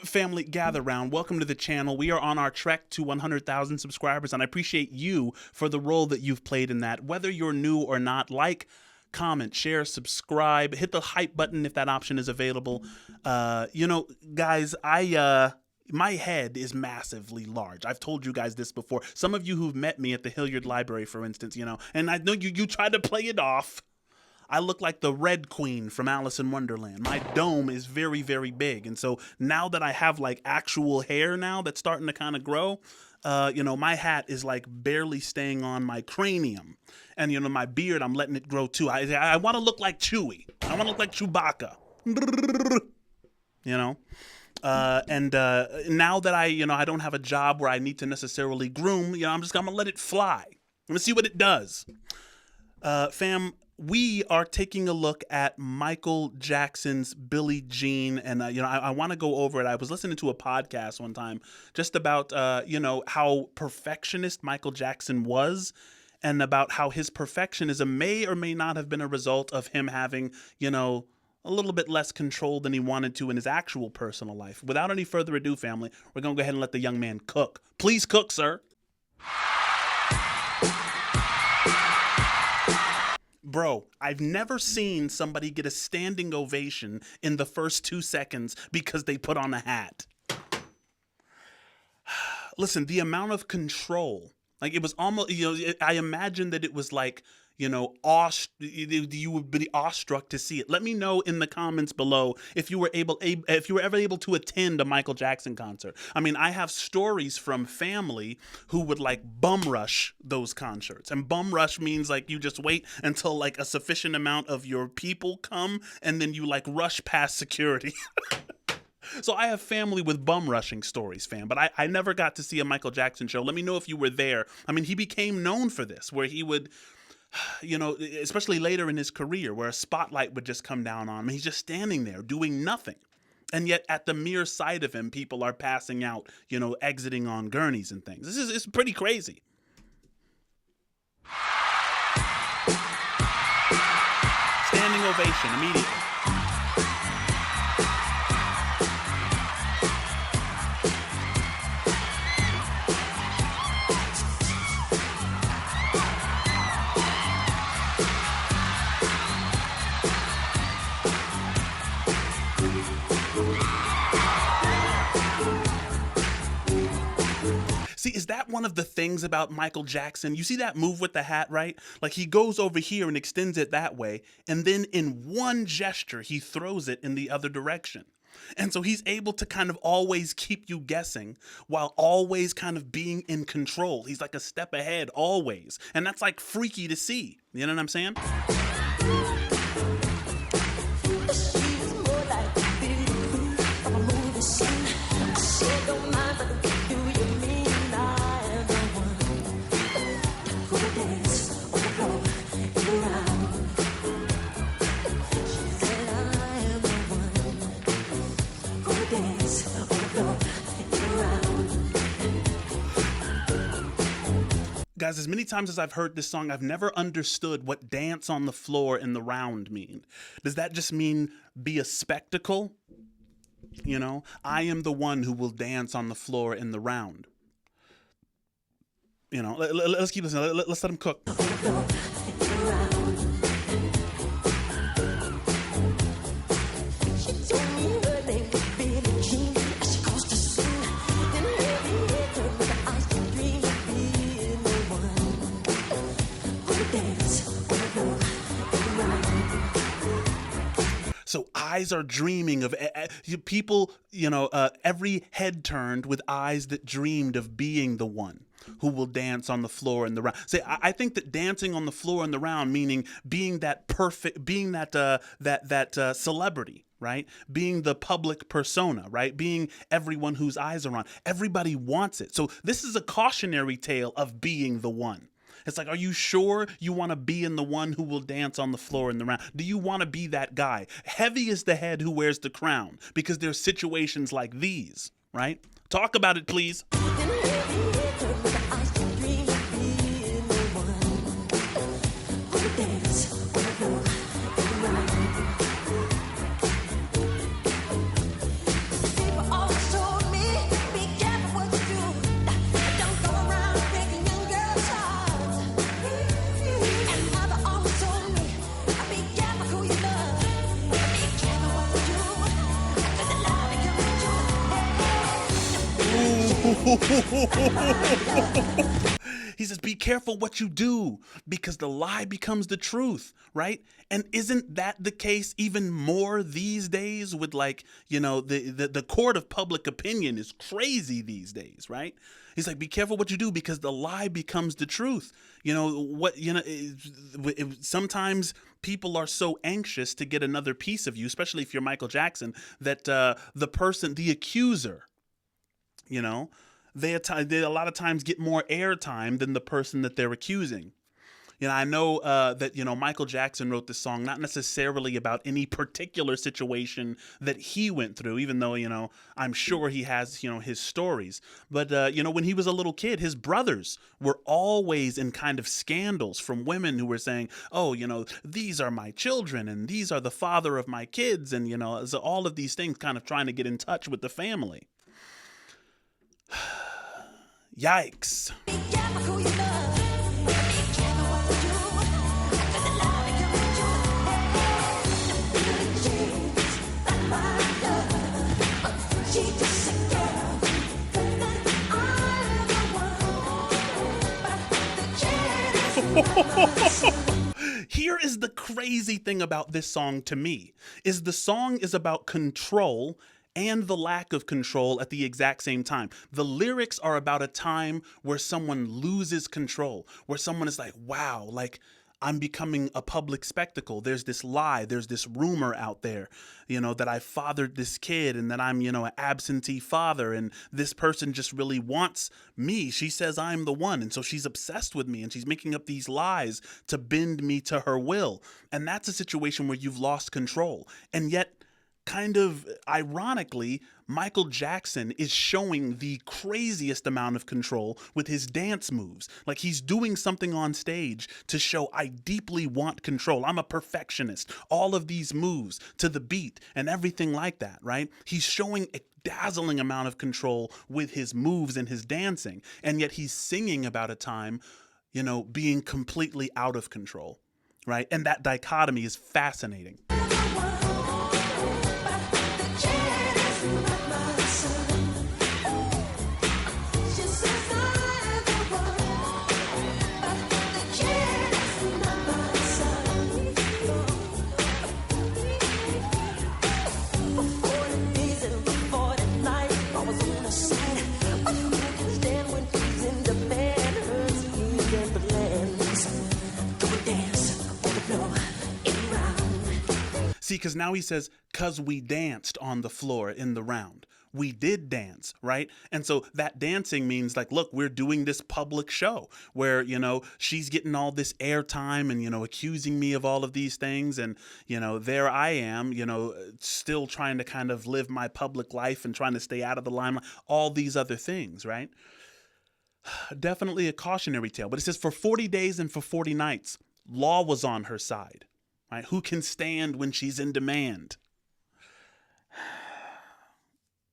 Family, gather round. Welcome to the channel. We are on our trek to 100,000 subscribers, and I appreciate you for the role that you've played in that. Whether you're new or not, like, comment, share, subscribe, hit the hype button if that option is available. Guys, my head is massively large. I've told you guys this before. Some of you who've met me at the Hilliard Library, for instance, and I know you try to play it off. I look like the Red Queen from Alice in Wonderland. My dome is very, very big. And so now that I have like actual hair now that's starting to kind of grow, my hat is like barely staying on my cranium. And, my beard, I'm letting it grow too. I want to look like Chewie. I want to look like Chewbacca. And now that I don't have a job where I need to necessarily groom, I'm going to let it fly. I'm going to see what it does. Fam, we are taking a look at Michael Jackson's Billie Jean, and I want to go over it. I was listening to a podcast one time just about how perfectionist Michael Jackson was, and about how his perfectionism may or may not have been a result of him having a little bit less control than he wanted to in his actual personal life. Without any further ado, family, we're gonna go ahead and let the young man cook. Please cook, sir. Bro, I've never seen somebody get a standing ovation in the first 2 seconds because they put on a hat. Listen, the amount of control, like it was almost, I imagine that it was like, you would be awestruck to see it. Let me know in the comments below if you were ever able to attend a Michael Jackson concert. I mean, I have stories from family who would like bum rush those concerts. And bum rush means like you just wait until like a sufficient amount of your people come and then you like rush past security. So I have family with bum rushing stories, fam, but I never got to see a Michael Jackson show. Let me know if you were there. I mean, he became known for this, where he would, especially later in his career, where a spotlight would just come down on him. He's just standing there doing nothing. And yet at the mere sight of him, people are passing out, exiting on gurneys and things. It's pretty crazy. Standing ovation immediately. See, is that one of the things about Michael Jackson? You see that move with the hat, right? Like he goes over here and extends it that way, and then in one gesture, he throws it in the other direction. And so he's able to kind of always keep you guessing while always kind of being in control. He's like a step ahead always. And that's like freaky to see. You know what I'm saying? Guys, as many times as I've heard this song, I've never understood what dance on the floor in the round mean. Does that just mean be a spectacle? I am the one who will dance on the floor in the round. Let's keep listening. Let's let him cook. So eyes are dreaming of people, every head turned with eyes that dreamed of being the one who will dance on the floor in the round. Say, I think that dancing on the floor in the round, meaning being that perfect, being that celebrity, right? Being the public persona, right? Being everyone whose eyes are on. Everybody wants it. So this is a cautionary tale of being the one. It's like, are you sure you want to be in the one who will dance on the floor in the round? Do you want to be that guy? Heavy is the head who wears the crown, because there's situations like these, right? Talk about it, please. People always He says, be careful what you do because the lie becomes the truth, right? And isn't that the case even more these days with like, the court of public opinion is crazy these days, right? He's like, be careful what you do because the lie becomes the truth. Sometimes people are so anxious to get another piece of you, especially if you're Michael Jackson, that the accuser, they a lot of times get more airtime than the person that they're accusing. I know that, Michael Jackson wrote this song not necessarily about any particular situation that he went through, even though, I'm sure he has, his stories. But, when he was a little kid, his brothers were always in kind of scandals from women who were saying, oh, these are my children and these are the father of my kids. And, so all of these things kind of trying to get in touch with the family. Yikes. Here is the crazy thing about this song to me, is the song is about control and the lack of control at the exact same time. The lyrics are about a time where someone loses control, where someone is like, wow, like I'm becoming a public spectacle. There's this lie, there's this rumor out there, that I fathered this kid and that I'm, an absentee father and this person just really wants me. She says I'm the one. And so she's obsessed with me and she's making up these lies to bend me to her will. And that's a situation where you've lost control. And yet, kind of ironically, Michael Jackson is showing the craziest amount of control with his dance moves. Like he's doing something on stage to show I deeply want control. I'm a perfectionist. All of these moves to the beat and everything like that, right? He's showing a dazzling amount of control with his moves and his dancing. And yet he's singing about a time, being completely out of control, right? And that dichotomy is fascinating. See, because now he says, because we danced on the floor in the round. We did dance, right? And so that dancing means like, look, we're doing this public show where, she's getting all this airtime and, accusing me of all of these things. And, there I am, still trying to kind of live my public life and trying to stay out of the limelight, all these other things, right? Definitely a cautionary tale. But it says for 40 days and for 40 nights, law was on her side. Right? Who can stand when she's in demand?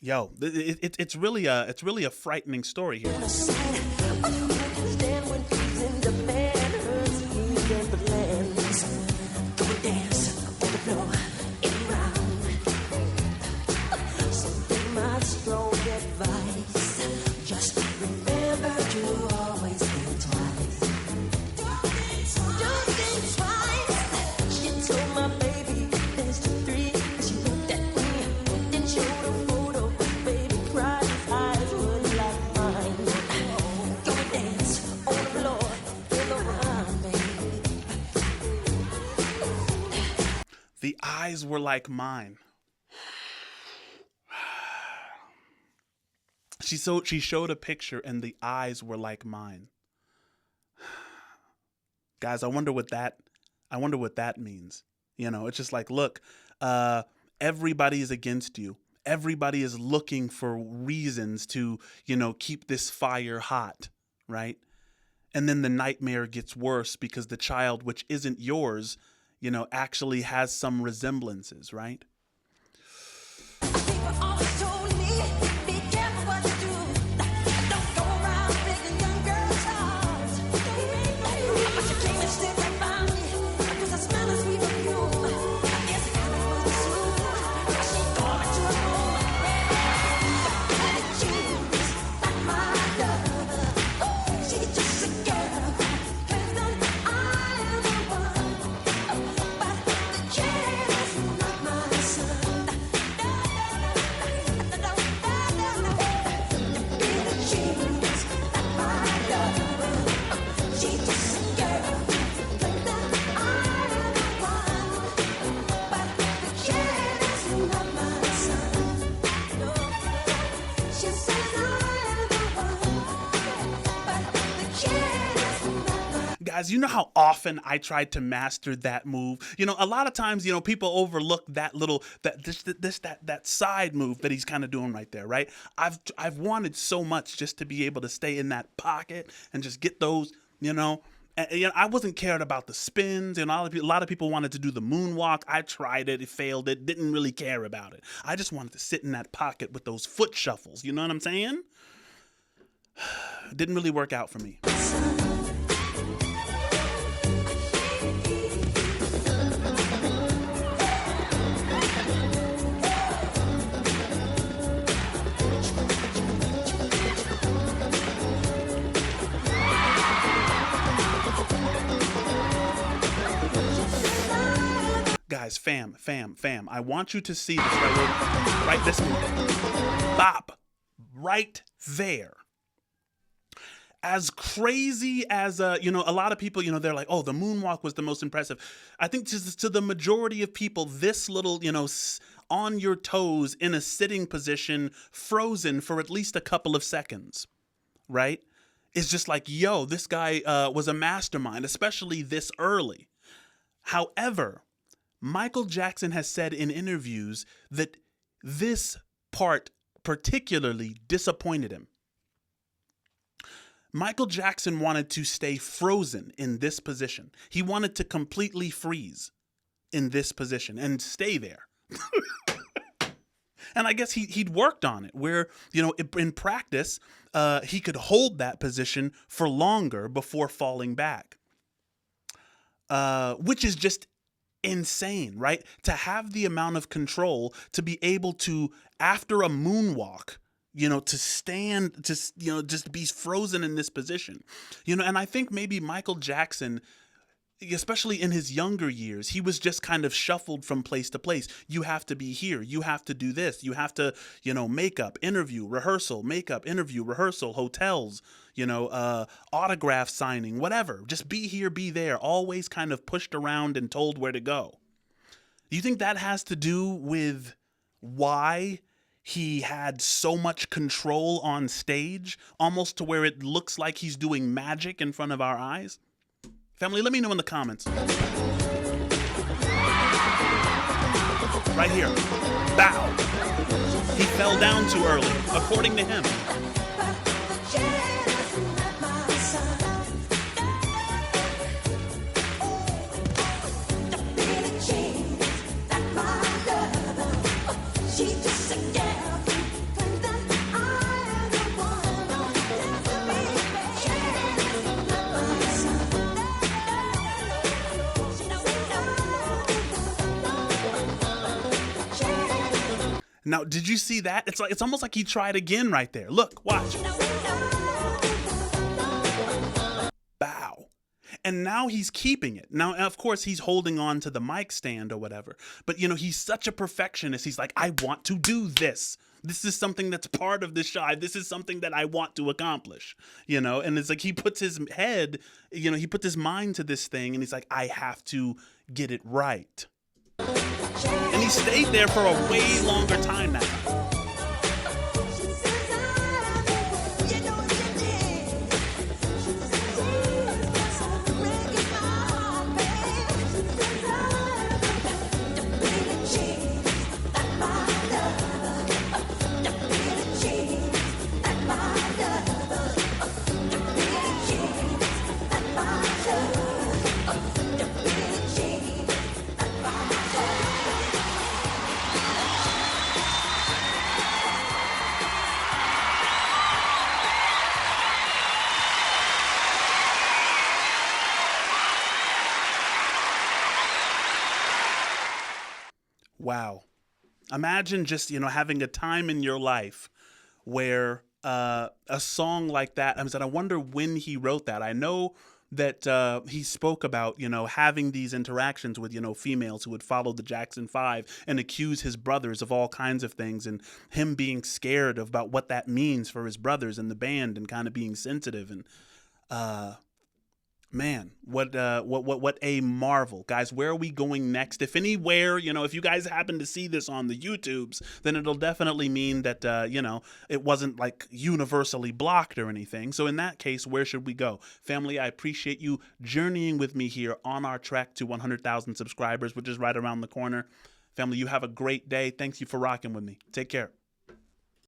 Yo, it's really a frightening story here. The eyes were like mine. She showed a picture and the eyes were like mine. Guys, I wonder what that means. It's just like, look, everybody is against you. Everybody is looking for reasons to, keep this fire hot, right? And then the nightmare gets worse because the child, which isn't yours, actually has some resemblances, right? Guys, you know how often I tried to master that move? A lot of times, people overlook that little that side move that he's kind of doing right there, right? I've wanted so much just to be able to stay in that pocket and just get those, And, I wasn't cared about the spins, and a lot of people wanted to do the moonwalk. I tried it, it failed it, didn't really care about it. I just wanted to sit in that pocket with those foot shuffles, you know what I'm saying? Didn't really work out for me. Guys, fam, I want you to see this right this minute. Bop. Right there. As crazy as, a lot of people, they're like, oh, the moonwalk was the most impressive. I think to the majority of people, this little, on your toes in a sitting position, frozen for at least a couple of seconds, right? It's just like, yo, this guy was a mastermind, especially this early. However, Michael Jackson has said in interviews that this part particularly disappointed him. Michael Jackson wanted to stay frozen in this position. He wanted to completely freeze in this position and stay there. And I guess he'd worked on it where, in practice, he could hold that position for longer before falling back, which is just insane, right? To have the amount of control to be able to, after a moonwalk, to stand, just be frozen in this position, and I think maybe Michael Jackson, especially in his younger years, he was just kind of shuffled from place to place. You have to be here. You have to do this. You have to, makeup, interview, rehearsal, makeup, interview, rehearsal, hotels, autograph signing, whatever. Just be here, be there. Always kind of pushed around and told where to go. Do you think that has to do with why he had so much control on stage, almost to where it looks like he's doing magic in front of our eyes? Family, let me know in the comments. Right here. Bow. He fell down too early, according to him. Now, did you see that? It's almost like he tried again right there. Look, watch. Bow. And now he's keeping it. Now, of course, he's holding on to the mic stand or whatever. But, he's such a perfectionist. He's like, I want to do this. This is something that's part of the show. This is something that I want to accomplish, And it's like he puts his head, he puts his mind to this thing. And he's like, I have to get it right. And he stayed there for a way longer time now. Wow. Imagine just, having a time in your life where a song like that, I wonder when he wrote that. I know that he spoke about, having these interactions with, females who would follow the Jackson 5 and accuse his brothers of all kinds of things, and him being scared about what that means for his brothers and the band and kind of being sensitive. And Man, what a marvel, guys! Where are we going next? If anywhere, if you guys happen to see this on the YouTubes, then it'll definitely mean that it wasn't like universally blocked or anything. So in that case, where should we go, family? I appreciate you journeying with me here on our trek to 100,000 subscribers, which is right around the corner. Family, you have a great day. Thanks you for rocking with me. Take care.